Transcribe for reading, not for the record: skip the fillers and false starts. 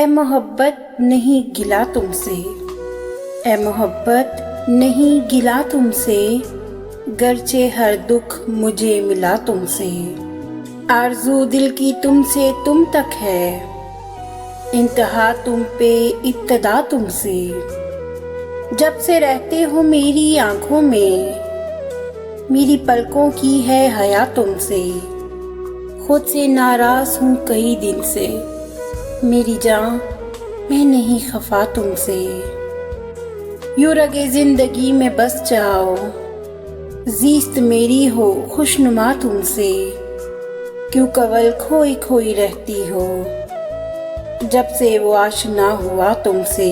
ए मोहब्बत नहीं गिला तुमसे, ए मोहब्बत नहीं गिला तुमसे, गरचे हर दुख मुझे मिला तुमसे। आरज़ू दिल की तुमसे तुम तक है, इंतहा तुम पे इब्तदा तुमसे। जब से रहते हो मेरी आँखों में, मेरी पलकों की है हया तुमसे। खुद से नाराज़ हूँ कई दिन से, मेरी जान मैं नहीं खफा तुमसे। यूं रगे ज़िंदगी में बस जाओ, ज़ीस्त मेरी हो खुशनुमा तुमसे। क्यों कवल खोई खोई रहती हो, जब से वो आशना हुआ तुमसे।